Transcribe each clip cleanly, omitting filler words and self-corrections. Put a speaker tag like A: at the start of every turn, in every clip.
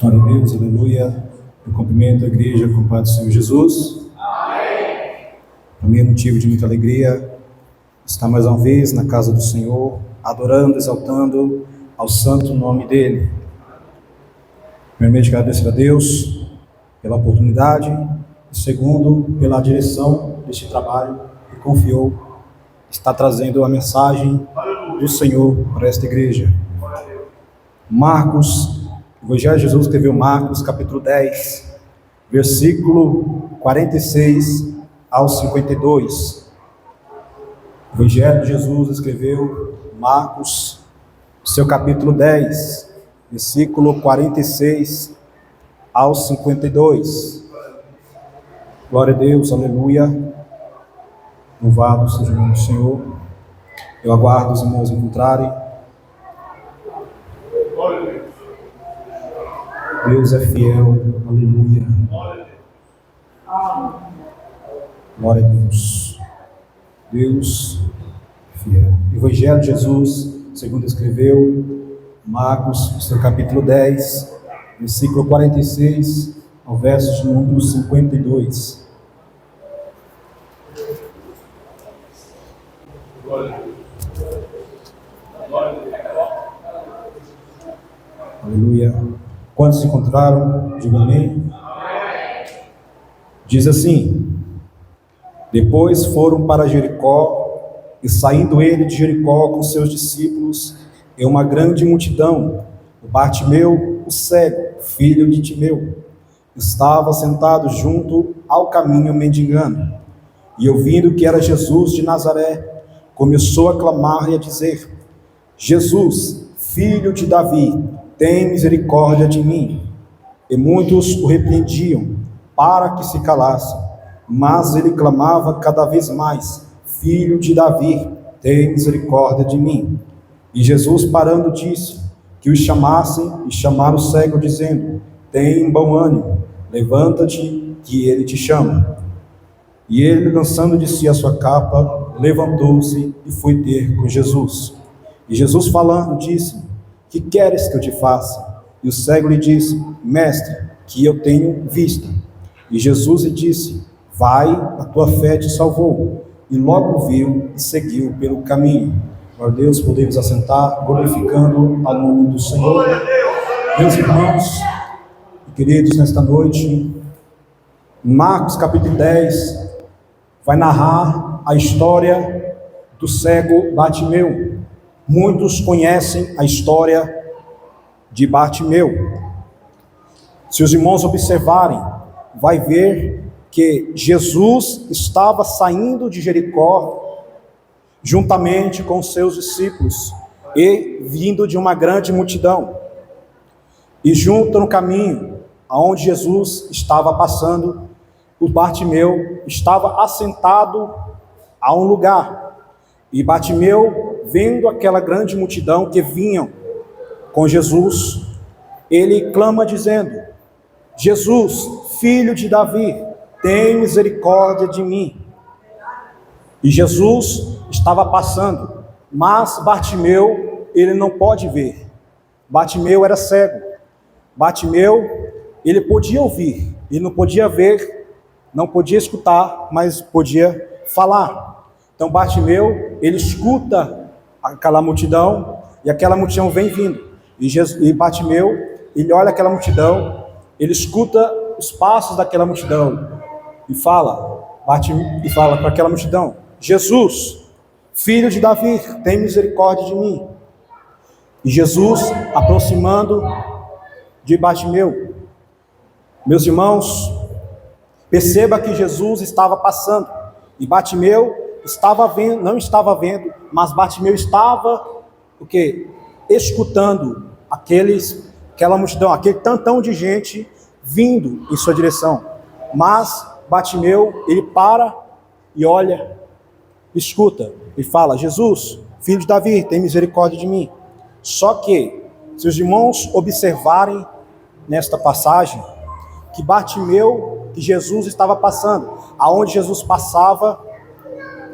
A: Glória a Deus, aleluia. Eu cumprimento a igreja com o Pai do Senhor Jesus. Amém. Para mim é motivo de muita alegria estar mais uma vez na casa do Senhor, adorando, exaltando ao santo nome dEle. Primeiramente, agradecer a Deus pela oportunidade e segundo, pela direção deste trabalho que confiou, está trazendo a mensagem do Senhor para esta igreja. Marcos, o Evangelho de Jesus escreveu Marcos, capítulo 10, versículo 46 ao 52. O Evangelho de Jesus escreveu Marcos, seu capítulo 10, versículo 46 ao 52. Glória a Deus, aleluia. Louvado seja o nome do Senhor. Eu aguardo os irmãos encontrarem. Deus é fiel, aleluia. Glória a Deus. Deus fiel. Evangelho de Jesus, segundo escreveu Marcos, seu capítulo 10, versículo 46 ao verso de número 52. Aleluia. Quantos se encontraram? Diga amém. Diz assim: depois foram para Jericó, e saindo ele de Jericó com seus discípulos e uma grande multidão, o Bartimeu, o cego, filho de Timeu, estava sentado junto ao caminho mendigando, e ouvindo que era Jesus de Nazaré, começou a clamar e a dizer: Jesus, filho de Davi, tem misericórdia de mim. E muitos o repreendiam para que se calasse, mas ele clamava cada vez mais: Filho de Davi, tem misericórdia de mim. E Jesus, parando, disse que os chamassem, e chamaram o cego, dizendo: tem bom ânimo, levanta-te, que ele te chama. E ele, lançando de si a sua capa, levantou-se e foi ter com Jesus. E Jesus, falando, disse: que queres que eu te faça? E o cego lhe disse: Mestre, que eu tenho vista. E Jesus lhe disse: vai, a tua fé te salvou. E logo viu e seguiu pelo caminho. Glória a Deus, podemos assentar, glorificando ao nome do Senhor. Meus irmãos e queridos, nesta noite, Marcos capítulo 10 vai narrar a história do cego Bartimeu. Muitos conhecem a história de Bartimeu. Se os irmãos observarem, vai ver que Jesus estava saindo de Jericó juntamente com seus discípulos e vindo de uma grande multidão. E junto no caminho, aonde Jesus estava passando, o Bartimeu estava assentado a um lugar. E Bartimeu, vendo aquela grande multidão que vinham com Jesus, ele clama dizendo: Jesus, filho de Davi, tem misericórdia de mim. E Jesus estava passando, mas Bartimeu, ele não pode ver. Bartimeu era cego. Bartimeu, ele podia ouvir, ele não podia ver, não podia escutar, mas podia falar. Então Bartimeu, ele escuta aquela multidão, e aquela multidão vem vindo. E Bartimeu, ele olha aquela multidão, ele escuta os passos daquela multidão, e fala para aquela multidão: Jesus, filho de Davi, tem misericórdia de mim. E Jesus, aproximando de Bartimeu, meus irmãos, perceba que Jesus estava passando, e Bartimeu estava vendo, não estava vendo, mas Bartimeu estava o quê? Escutando aquela multidão, aquele tantão de gente vindo em sua direção. Mas Bartimeu, ele para e olha, escuta, e fala: Jesus, filho de Davi, tem misericórdia de mim. Só que, se os irmãos observarem nesta passagem, que Bartimeu, que Jesus estava passando, aonde Jesus passava,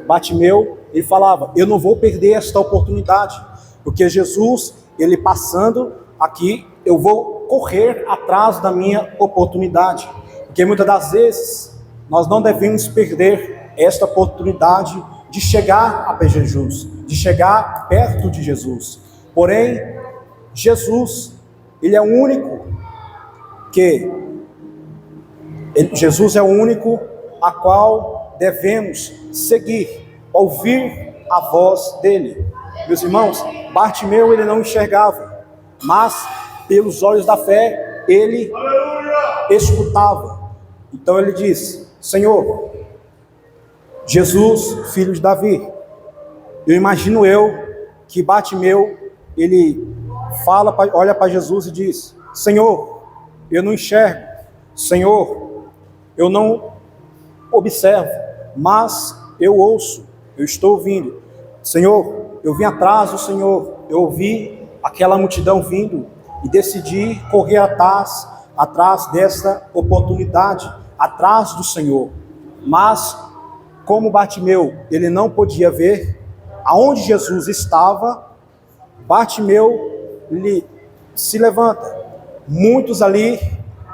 A: Bartimeu, ele falava: eu não vou perder esta oportunidade, porque Jesus, ele passando aqui, eu vou correr atrás da minha oportunidade. Porque muitas das vezes nós não devemos perder esta oportunidade de chegar a Jesus, de chegar perto de Jesus. Porém, Jesus, Ele é o único Jesus é o único a qual devemos seguir, ouvir a voz dele. Meus irmãos, Bartimeu ele não enxergava, mas pelos olhos da fé ele escutava. Então ele diz: Senhor, Jesus, filho de Davi. Eu imagino que Bartimeu ele olha para Jesus e diz: Senhor, eu não enxergo, Senhor, eu não observo, mas eu ouço, eu estou ouvindo. Senhor, eu vim atrás do Senhor, eu ouvi aquela multidão vindo e decidi correr atrás dessa oportunidade, atrás do Senhor. Mas, como Bartimeu, ele não podia ver aonde Jesus estava, Bartimeu, ele se levanta. Muitos ali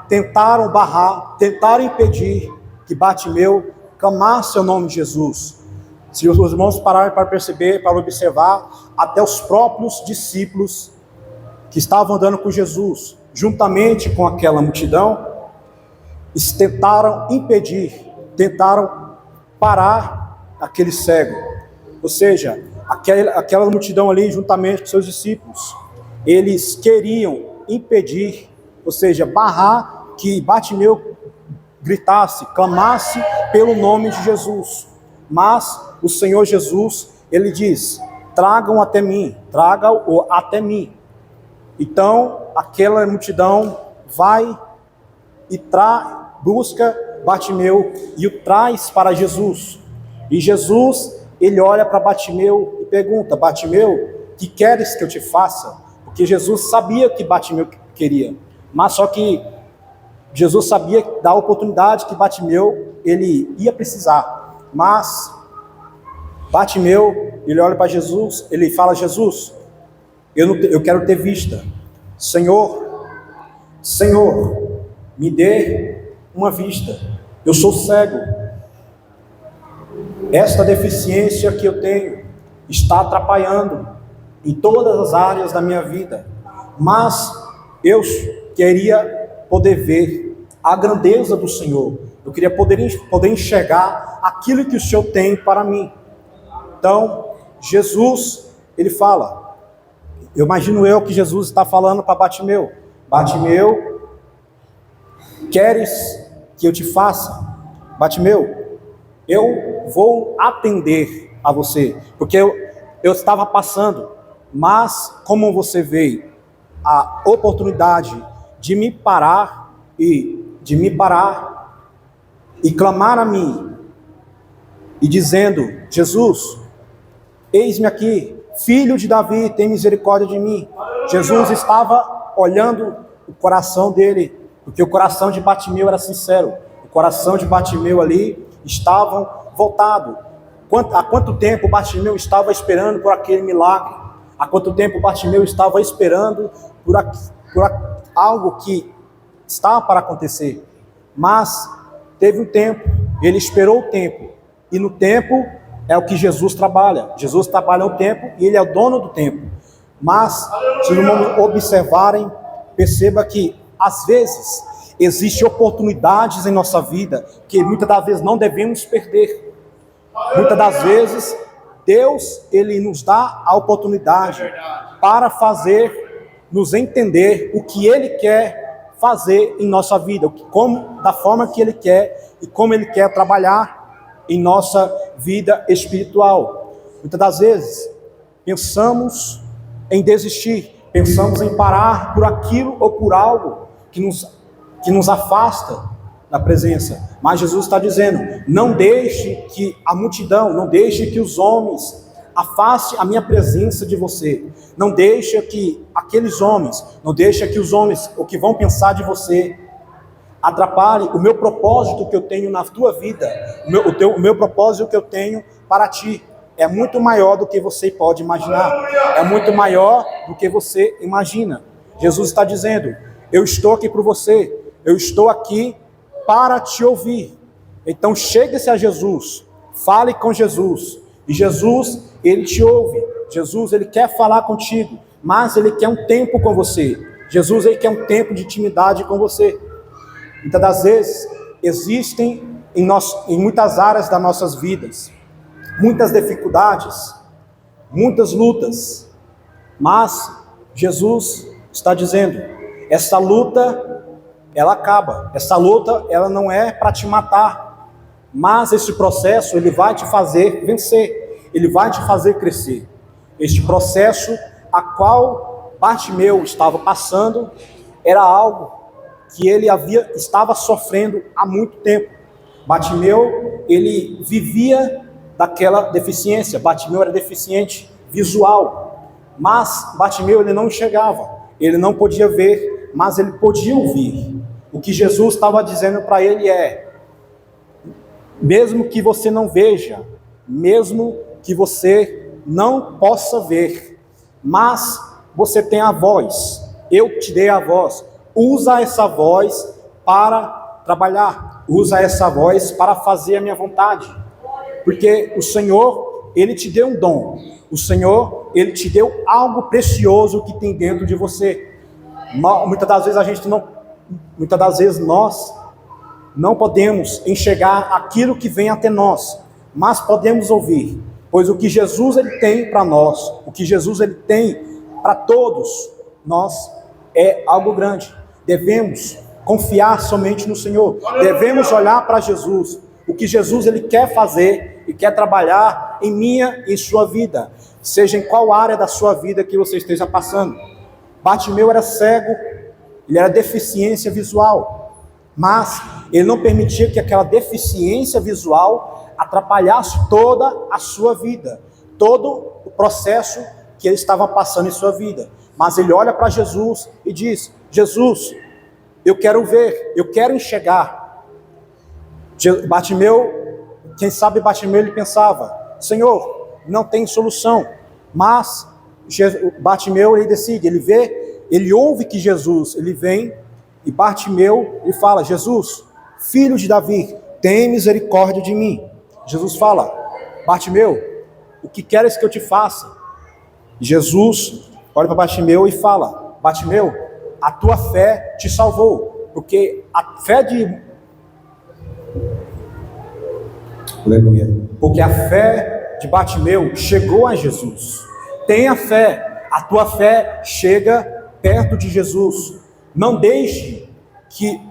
A: tentaram barrar, tentaram impedir que Bartimeu clamasse o nome de Jesus. Se os irmãos pararem para perceber, para observar, até os próprios discípulos que estavam andando com Jesus, juntamente com aquela multidão, tentaram impedir, tentaram parar aquele cego. Ou seja, aquela multidão ali, juntamente com seus discípulos, eles queriam impedir, ou seja, barrar que Bartimeu gritasse, clamasse pelo nome de Jesus. Mas o Senhor Jesus, ele diz: tragam até mim, traga-o até mim. Então, aquela multidão vai e busca Bartimeu e o traz para Jesus. E Jesus, ele olha para Bartimeu e pergunta: Bartimeu, que queres que eu te faça? Porque Jesus sabia que Bartimeu queria, mas só que Jesus sabia da oportunidade que Bartimeu ele ia precisar. Mas Bartimeu, ele olha para Jesus, ele fala: Jesus, eu quero ter vista. Senhor, me dê uma vista. Eu sou cego. Esta deficiência que eu tenho está atrapalhando em todas as áreas da minha vida. Mas eu queria poder ver a grandeza do Senhor. Eu queria poder enxergar aquilo que o Senhor tem para mim. Então, Jesus, ele fala, eu imagino que Jesus está falando para Bartimeu: Bartimeu, queres que eu te faça? Bartimeu, eu vou atender a você, porque eu estava passando, mas como você veio a oportunidade de me parar e clamar a mim e dizendo: Jesus, eis-me aqui, filho de Davi, tem misericórdia de mim. Jesus estava olhando o coração dele, porque o coração de Bartimeu era sincero. O coração de Bartimeu ali estava voltado. Há quanto tempo Bartimeu estava esperando por aquele milagre? Há quanto tempo Bartimeu estava esperando por algo que estava para acontecer? Mas teve um tempo, ele esperou o tempo, e no tempo é o que Jesus trabalha. Jesus trabalha o tempo e ele é o dono do tempo. Mas, se não observarem, perceba que às vezes existem oportunidades em nossa vida que muitas das vezes não devemos perder. Muitas das vezes Deus, ele nos dá a oportunidade para nos entender o que ele quer fazer em nossa vida, da forma que ele quer e como ele quer trabalhar em nossa vida espiritual. Muitas das vezes pensamos em desistir, pensamos em parar por aquilo ou por algo que nos afasta da presença. Mas Jesus está dizendo: não deixe que a multidão, não deixe que os homens afaste a minha presença de você. Não deixe que aqueles homens, não deixe que os homens, o que vão pensar de você, atrapalhe o meu propósito que eu tenho na tua vida. O meu propósito que eu tenho para ti é muito maior do que você pode imaginar. É muito maior do que você imagina. Jesus está dizendo: eu estou aqui por você, eu estou aqui para te ouvir. Então chegue-se a Jesus, fale com Jesus, e Jesus, ele te ouve. Jesus, ele quer falar contigo, mas ele quer um tempo com você. Jesus, ele quer um tempo de intimidade com você. Muitas das vezes existem em muitas áreas das nossas vidas muitas dificuldades, muitas lutas, mas Jesus está dizendo: essa luta, ela acaba, essa luta, ela não é para te matar, mas esse processo, ele vai te fazer vencer, ele vai te fazer crescer. Este processo a qual Bartimeu estava passando, era algo que ele estava sofrendo há muito tempo. Bartimeu, ele vivia daquela deficiência. Bartimeu era deficiente visual, mas Bartimeu, ele não enxergava, ele não podia ver, mas ele podia ouvir. O que Jesus estava dizendo para ele é: mesmo que você não veja, mesmo que você não possa ver, mas você tem a voz, eu te dei a voz, usa essa voz para trabalhar, usa essa voz para fazer a minha vontade. Porque o Senhor, ele te deu um dom. O Senhor, ele te deu algo precioso que tem dentro de você. Muitas das vezes nós não podemos enxergar aquilo que vem até nós, mas podemos ouvir. Pois o que Jesus, ele tem para nós, o que Jesus, ele tem para todos nós, é algo grande. Devemos confiar somente no Senhor. Devemos olhar para Jesus. O que Jesus, ele quer fazer e quer trabalhar em minha e em sua vida, seja em qual área da sua vida que você esteja passando. Bartimeu era cego, ele era deficiência visual, mas ele não permitia que aquela deficiência visual atrapalhasse toda a sua vida, todo o processo que ele estava passando em sua vida. Mas ele olha para Jesus e diz: Jesus, eu quero ver, eu quero enxergar. Bartimeu, quem sabe Bartimeu, ele pensava: Senhor, não tem solução. Mas Bartimeu, ele decide, ele vê, ele ouve que Jesus, ele vem, e Bartimeu, ele fala: Jesus, filho de Davi, tem misericórdia de mim. Jesus fala: Bartimeu, o que queres que eu te faça? Jesus olha para Bartimeu e fala: Bartimeu, a tua fé te salvou. Porque a fé de... Aleluia. Porque a fé de Bartimeu chegou a Jesus. Tenha fé, a tua fé chega perto de Jesus. Não deixe que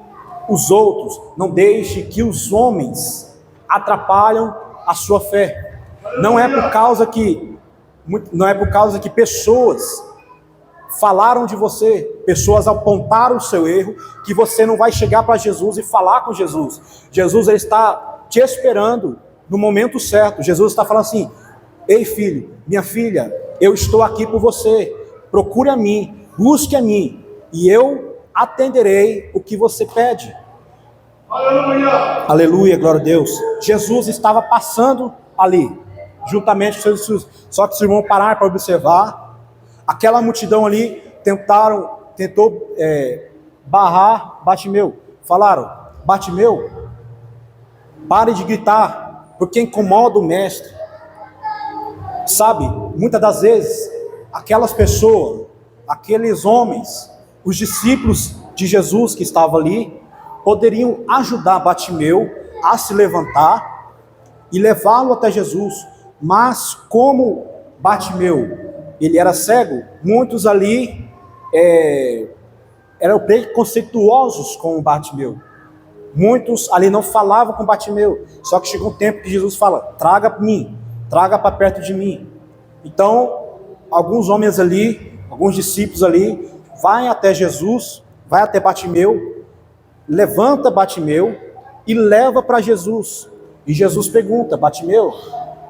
A: os outros, não deixe que os homens atrapalhem a sua fé. Não é por causa que pessoas falaram de você, pessoas apontaram o seu erro, que você não vai chegar para Jesus e falar com Jesus. Jesus, ele está te esperando no momento certo. Jesus está falando assim: ei filho, minha filha, eu estou aqui por você, procure a mim, busque a mim, e eu atenderei o que você pede. Aleluia! Aleluia, glória a Deus. Jesus estava passando ali, juntamente com seus discípulos. Só que se vão parar para observar, aquela multidão ali tentou barrar Bartimeu. Falaram: Bartimeu, pare de gritar, porque incomoda o mestre. Sabe, muitas das vezes, aquelas pessoas, aqueles homens, os discípulos de Jesus que estavam ali, poderiam ajudar Bartimeu a se levantar e levá-lo até Jesus. Mas como Bartimeu, ele era cego, muitos ali eram preconceituosos com o Bartimeu. Muitos ali não falavam com Bartimeu. Só que chegou um tempo que Jesus fala: traga para mim, traga para perto de mim. Então, alguns homens ali, alguns discípulos ali, vai até Jesus, vai até Bartimeu, levanta Bartimeu e leva para Jesus. E Jesus pergunta: Bartimeu,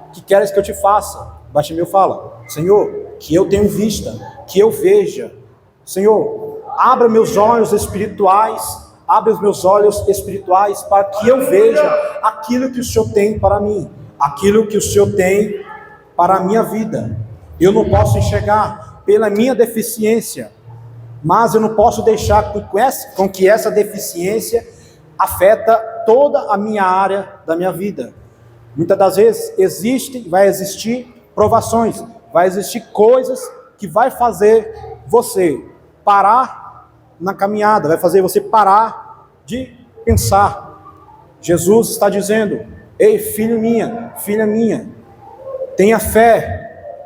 A: o que queres que eu te faça? Bartimeu fala: Senhor, que eu tenho vista, que eu veja. Senhor, abra meus olhos espirituais, abre os meus olhos espirituais para que eu veja aquilo que o Senhor tem para mim, aquilo que o Senhor tem para a minha vida. Eu não posso enxergar pela minha deficiência, mas eu não posso deixar com que essa deficiência afeta toda a minha área da minha vida. Muitas das vezes vai existir provações, vai existir coisas que vai fazer você parar na caminhada, vai fazer você parar de pensar. Jesus está dizendo: ei, filha minha, tenha fé,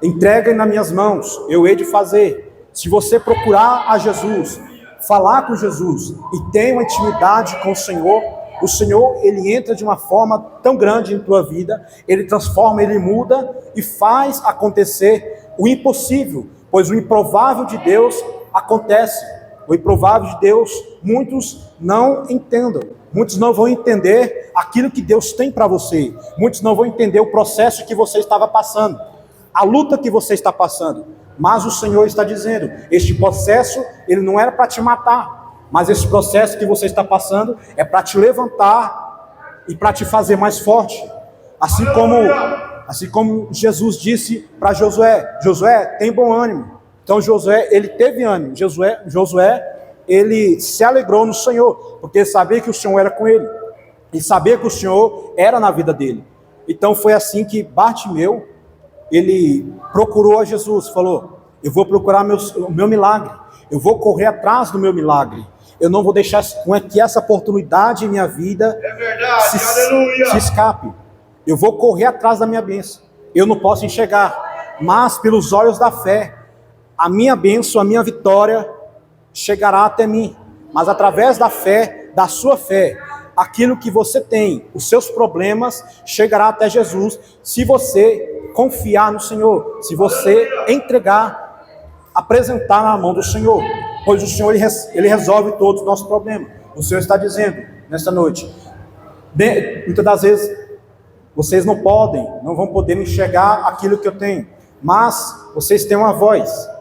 A: entregue nas minhas mãos, eu hei de fazer. Se você procurar a Jesus, falar com Jesus e ter uma intimidade com o Senhor, ele entra de uma forma tão grande em tua vida, ele transforma, ele muda e faz acontecer o impossível, pois o improvável de Deus acontece. O improvável de Deus, muitos não entendam, muitos não vão entender aquilo que Deus tem para você, muitos não vão entender o processo que você estava passando, a luta que você está passando, mas o Senhor está dizendo: este processo, ele não era para te matar, mas esse processo que você está passando é para te levantar e para te fazer mais forte. Assim como Jesus disse para Josué: Josué, tem bom ânimo. Então Josué, ele teve ânimo. Josué, ele se alegrou no Senhor, porque ele sabia que o Senhor era com ele, e sabia que o Senhor era na vida dele. Então foi assim que Bartimeu, ele procurou a Jesus, falou: eu vou procurar o meu milagre, eu vou correr atrás do meu milagre, eu não vou deixar que essa oportunidade em minha vida se escape, eu vou correr atrás da minha bênção. Eu não posso enxergar, mas pelos olhos da fé, a minha bênção, a minha vitória chegará até mim, mas através da fé, da sua fé, aquilo que você tem, os seus problemas, chegará até Jesus, se você confiar no Senhor, se você entregar, apresentar na mão do Senhor, pois o Senhor, ele resolve todos os nossos problemas. O Senhor está dizendo, nesta noite, muitas das vezes, vocês não vão poder enxergar aquilo que eu tenho, mas vocês têm uma voz.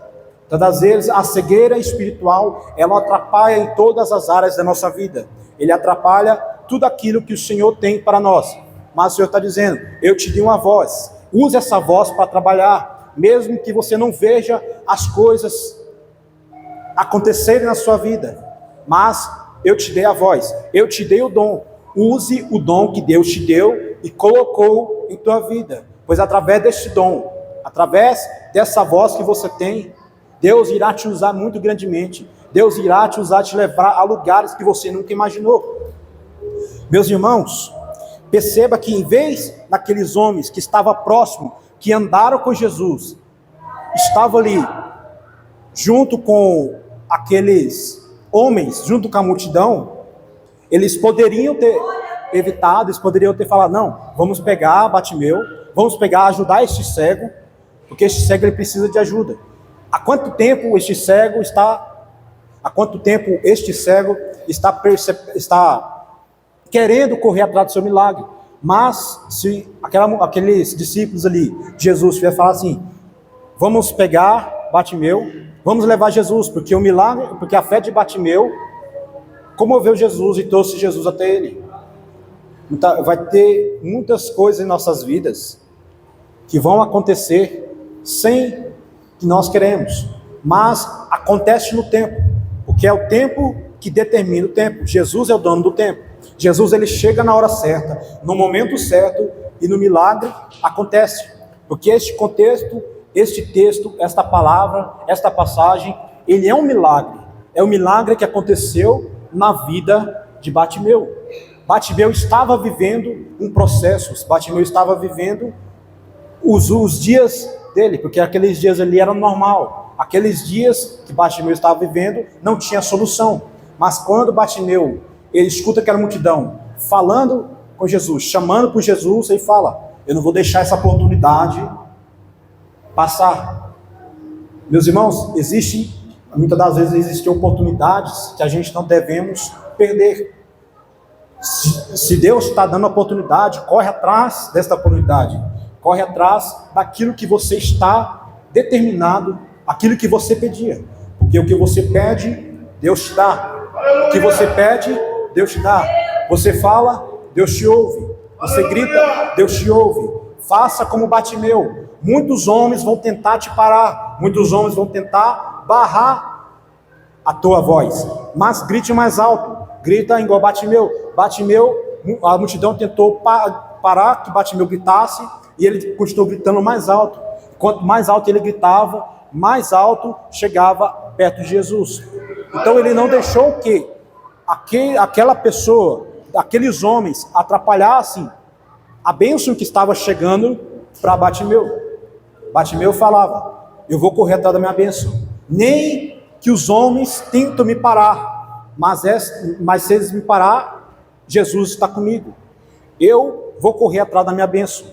A: Muitas das vezes, a cegueira espiritual, ela atrapalha em todas as áreas da nossa vida, ele atrapalha tudo aquilo que o Senhor tem para nós, mas o Senhor está dizendo: eu te dei uma voz, use essa voz para trabalhar, mesmo que você não veja as coisas acontecerem na sua vida, mas eu te dei a voz, eu te dei o dom, use o dom que Deus te deu e colocou em tua vida, pois através deste dom, através dessa voz que você tem, Deus irá te usar muito grandemente, Deus irá te usar, te levar a lugares que você nunca imaginou. Meus irmãos, perceba que em vez daqueles homens que estavam próximos, que andaram com Jesus, estavam ali, junto com aqueles homens, junto com a multidão, eles poderiam ter evitado, eles poderiam ter falado: não, vamos pegar Bartimeu, vamos ajudar este cego, porque este cego ele precisa de ajuda. Há quanto tempo este cego está querendo correr atrás do seu milagre? Mas se aqueles discípulos ali, Jesus vai falar assim: vamos pegar Bartimeu, vamos levar Jesus, porque o milagre, porque a fé de Bartimeu comoveu Jesus e trouxe Jesus até ele. Então, vai ter muitas coisas em nossas vidas que vão acontecer sem que nós queremos, mas acontece no tempo, porque é o tempo que determina o tempo. Jesus é o dono do tempo. Jesus, ele chega na hora certa, no momento certo, e no milagre acontece, porque este contexto, este texto, esta palavra, esta passagem, ele é um milagre que aconteceu na vida de Bartimeu. Bartimeu estava vivendo um processo, Bartimeu estava vivendo os dias dele, porque aqueles dias ali eram normal, aqueles dias que Bartimeu estava vivendo não tinha solução, mas quando Bartimeu, ele escuta aquela multidão falando com Jesus, chamando por Jesus, ele fala: eu não vou deixar essa oportunidade passar. Meus irmãos, muitas das vezes existem oportunidades que a gente não devemos perder. Se Deus está dando oportunidade, corre atrás desta oportunidade, corre atrás daquilo que você está determinado, aquilo que você pedia, porque o que você pede, Deus te dá. O que você pede, Deus te dá. Você fala, Deus te ouve. Você grita, Deus te ouve. Faça como Bartimeu. Muitos homens vão tentar te parar, muitos homens vão tentar barrar a tua voz, mas grite mais alto, grita igual Bartimeu. Bartimeu, a multidão tentou parar que Bartimeu gritasse, e ele continuou gritando mais alto. Quanto mais alto ele gritava, mais alto chegava perto de Jesus. Então ele não deixou que aquela pessoa, aqueles homens, atrapalhassem a bênção que estava chegando para Bartimeu. Bartimeu falava: eu vou correr atrás da minha bênção, nem que os homens tentam me parar, mas se eles me parar, Jesus está comigo. Eu vou correr atrás da minha bênção.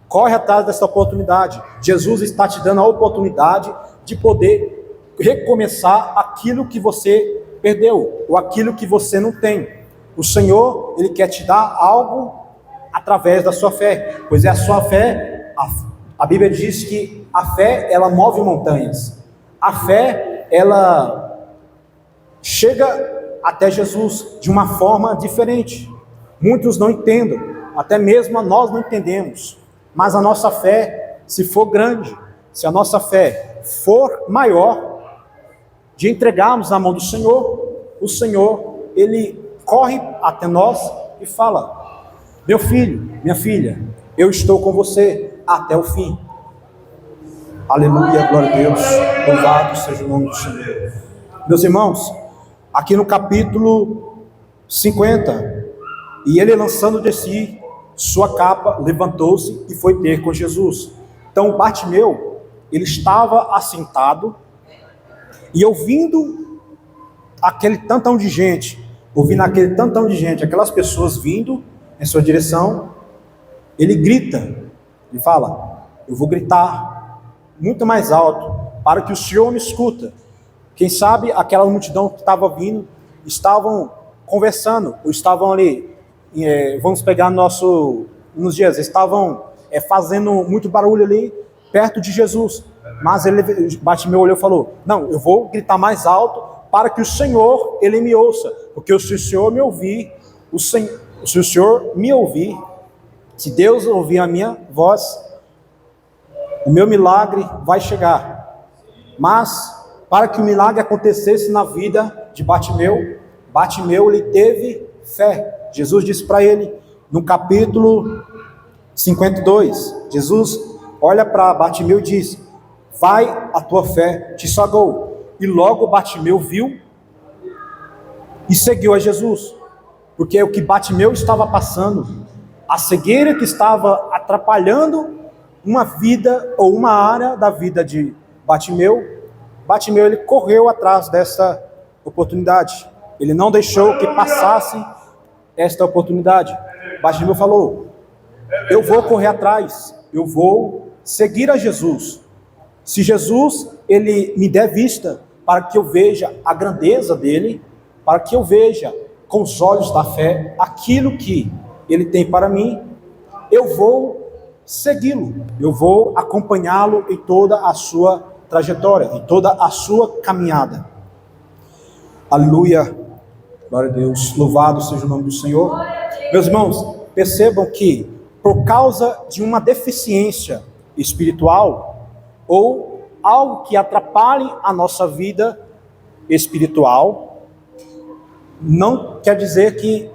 A: Corre atrás dessa oportunidade. Jesus está te dando a oportunidade de poder recomeçar aquilo que você perdeu, ou aquilo que você não tem. O Senhor, Ele quer te dar algo através da sua fé, pois é a sua fé. A Bíblia diz que a fé, ela move montanhas. A fé, ela chega até Jesus de uma forma diferente. Muitos não entendem, até mesmo nós não entendemos. Mas a nossa fé, se for grande, se a nossa fé for maior, de entregarmos na mão do Senhor, o Senhor, Ele corre até nós e fala: meu filho, minha filha, eu estou com você até o fim. Aleluia, glória a Deus, louvado seja o nome do Senhor. Meus irmãos, aqui no capítulo 50, e ele lançando de si sua capa, levantou-se e foi ter com Jesus. Então Bartimeu, ele estava assentado, e ouvindo aquele tantão de gente, aquelas pessoas vindo em sua direção, ele grita, ele fala: eu vou gritar muito mais alto, para que o Senhor me escuta. Quem sabe aquela multidão que estava vindo, estavam conversando, ou estavam ali, vamos pegar nos dias, estavam fazendo muito barulho ali, perto de Jesus. Mas Bartimeu olhou e falou: não, eu vou gritar mais alto, para que o Senhor, Ele me ouça, porque se o Senhor me ouvir, se o Senhor me ouvir, se Deus ouvir a minha voz, o meu milagre vai chegar. Mas, para que o milagre acontecesse na vida de Bartimeu, ele teve fé. Jesus disse para ele, no capítulo 52, Jesus olha para Bartimeu e diz: vai, a tua fé te salvou. E logo Bartimeu viu e seguiu a Jesus, porque o que Bartimeu estava passando, a cegueira que estava atrapalhando uma vida ou uma área da vida de Bartimeu, ele correu atrás dessa oportunidade. Ele não deixou que passasse esta oportunidade. Bartimeu falou: eu vou correr atrás, eu vou seguir a Jesus. Se Jesus, Ele me der vista, para que eu veja a grandeza dEle, para que eu veja com os olhos da fé aquilo que Ele tem para mim, eu vou segui-lo, eu vou acompanhá-lo em toda a sua trajetória, em toda a sua caminhada. Aleluia, glória a Deus, louvado seja o nome do Senhor. Meus irmãos, percebam que por causa de uma deficiência espiritual, ou algo que atrapalhe a nossa vida espiritual, não quer dizer que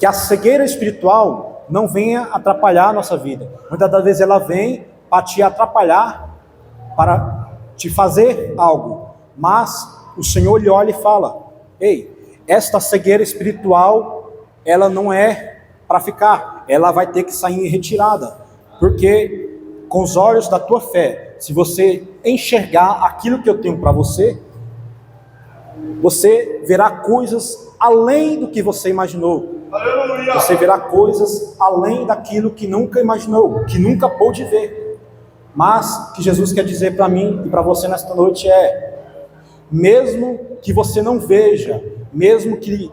A: a cegueira espiritual não venha atrapalhar a nossa vida. Muitas das vezes ela vem para te atrapalhar, para te fazer algo, mas o Senhor lhe olha e fala: ei, esta cegueira espiritual, ela não é para ficar, ela vai ter que sair em retirada, porque com os olhos da tua fé, se você enxergar aquilo que eu tenho para você, você verá coisas além do que você imaginou. Você verá coisas além daquilo que nunca imaginou, que nunca pôde ver. Mas o que Jesus quer dizer para mim e para você nesta noite é: mesmo que você não veja, mesmo que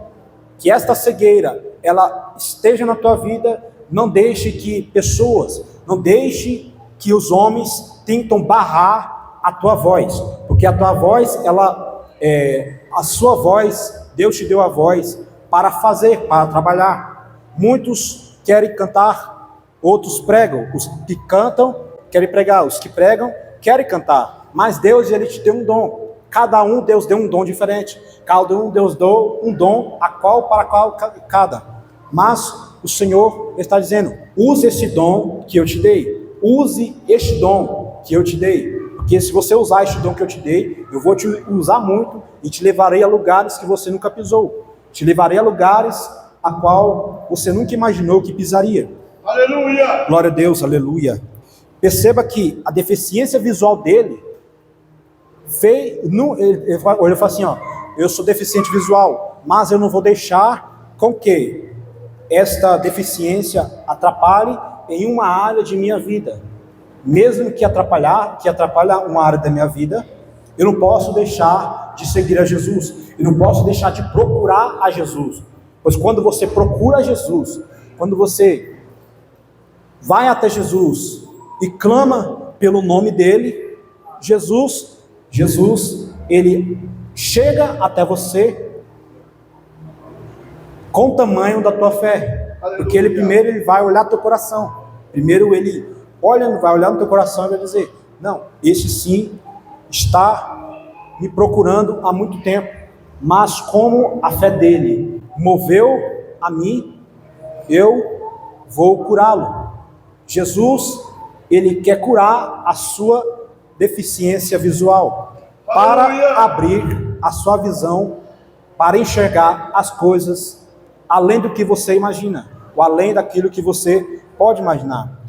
A: esta cegueira ela esteja na tua vida, não deixe que pessoas, não deixe que os homens tentam barrar a tua voz, porque a tua voz, a sua voz, Deus te deu a voz para fazer, para trabalhar. Muitos querem cantar, outros pregam. Os que cantam querem pregar, os que pregam querem cantar. Mas Deus, Ele te deu um dom. Cada um Deus deu um dom diferente. Cada um Deus deu um dom para qual cada. Mas o Senhor está dizendo: use esse dom que eu te dei. Use este dom que eu te dei. Porque se você usar este dom que eu te dei, eu vou te usar muito e te levarei a lugares que você nunca pisou. Te levarei a lugares a qual você nunca imaginou que pisaria.
B: Aleluia!
A: Glória a Deus, aleluia. Perceba que a deficiência visual dele ele fala assim, ó: eu sou deficiente visual, mas eu não vou deixar com que esta deficiência atrapalhe em uma área de minha vida. Mesmo que atrapalha uma área da minha vida, eu não posso deixar de seguir a Jesus. Eu não posso deixar de procurar a Jesus. Pois quando você procura a Jesus, quando você vai até Jesus e clama pelo nome dele, Jesus, ele chega até você com o tamanho da tua fé. Porque ele vai olhar teu coração. Primeiro ele vai olhar no teu coração e vai dizer: não, este sim está me procurando há muito tempo, mas como a fé dele moveu a mim, eu vou curá-lo. Jesus, ele quer curar a sua deficiência visual, para abrir a sua visão, para enxergar as coisas além do que você imagina, ou além daquilo que você pode imaginar.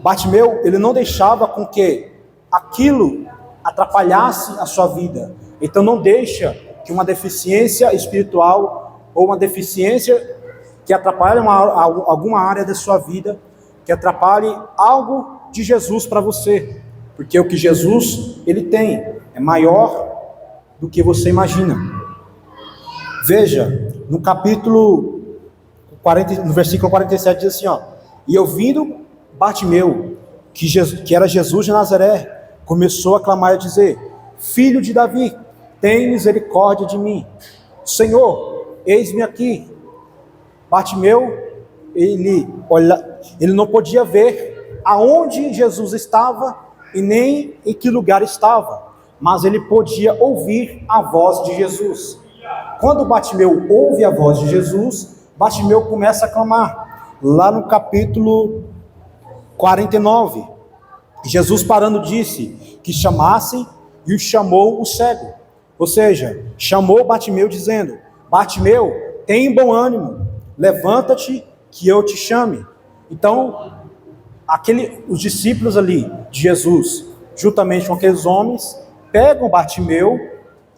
A: Bartimeu, ele não deixava com que aquilo atrapalhasse a sua vida. Então não deixa que uma deficiência espiritual ou uma deficiência que atrapalhe alguma área da sua vida, que atrapalhe algo de Jesus para você. Porque o que Jesus ele tem é maior do que você imagina. Veja, no capítulo 40, no versículo 47 diz assim, ó: e ouvindo Bartimeu, que era Jesus de Nazaré, começou a clamar e a dizer: filho de Davi, tem misericórdia de mim. Senhor, eis-me aqui. Bartimeu, ele não podia ver aonde Jesus estava e nem em que lugar estava, mas ele podia ouvir a voz de Jesus. Quando Bartimeu ouve a voz de Jesus, Bartimeu começa a clamar. Lá no capítulo 49, Jesus parando disse que chamassem, e o chamou o cego. Ou seja, chamou Bartimeu dizendo: Bartimeu, tem bom ânimo, levanta-te que eu te chame. Então, os discípulos ali de Jesus, juntamente com aqueles homens, pegam Bartimeu,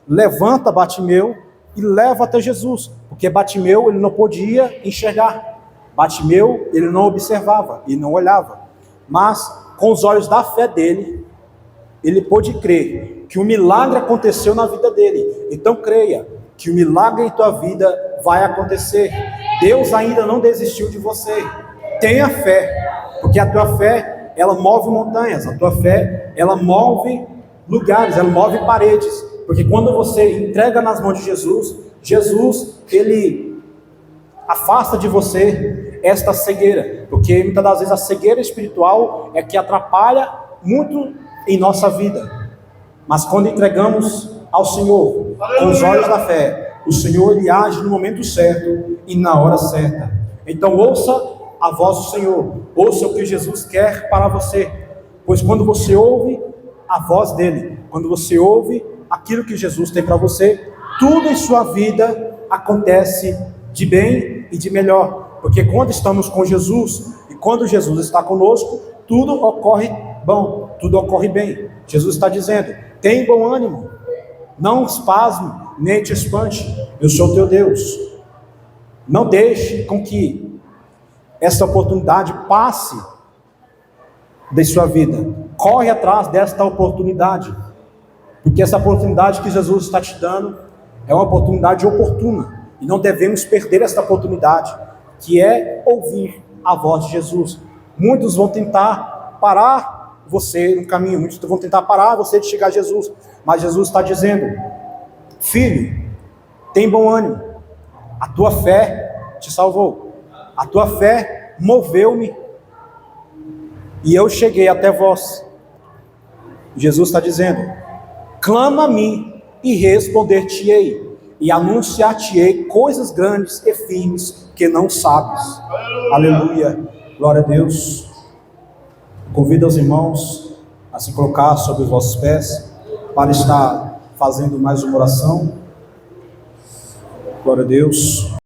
A: levanta Bartimeu e leva até Jesus, porque Bartimeu ele não podia enxergar. Bartimeu ele não observava e não olhava, mas com os olhos da fé dele, ele pôde crer que o milagre aconteceu na vida dele. Então creia que o milagre em tua vida vai acontecer. Deus ainda não desistiu de você. Tenha fé, porque a tua fé ela move montanhas, a tua fé ela move lugares, ela move paredes. Porque quando você entrega nas mãos de Jesus, Jesus ele afasta de você esta cegueira, porque muitas das vezes a cegueira espiritual é que atrapalha muito em nossa vida. Mas quando entregamos ao Senhor com os olhos da fé, o Senhor ele age no momento certo e na hora certa. Então ouça a voz do Senhor, ouça o que Jesus quer para você, pois quando você ouve a voz dele, quando você ouve aquilo que Jesus tem para você, tudo em sua vida acontece de bem e de melhor, porque quando estamos com Jesus e quando Jesus está conosco, tudo ocorre bom, tudo ocorre bem. Jesus está dizendo: tem bom ânimo, não espasme, nem te espante, eu sou teu Deus. Não deixe com que esta oportunidade passe de sua vida, corre atrás desta oportunidade, porque essa oportunidade que Jesus está te dando é uma oportunidade oportuna, e não devemos perder esta oportunidade, que é ouvir a voz de Jesus. Muitos vão tentar parar você no caminho, muitos vão tentar parar você de chegar a Jesus, mas Jesus está dizendo: filho, tem bom ânimo, a tua fé te salvou, a tua fé moveu-me, e eu cheguei até vós. Jesus está dizendo: clama a mim, e responder-te-ei, e anunciar-te-ei coisas grandes e firmes que não sabes. Aleluia, glória a Deus. Convido os irmãos a se colocar sobre os vossos pés, para estar fazendo mais uma oração. Glória a Deus.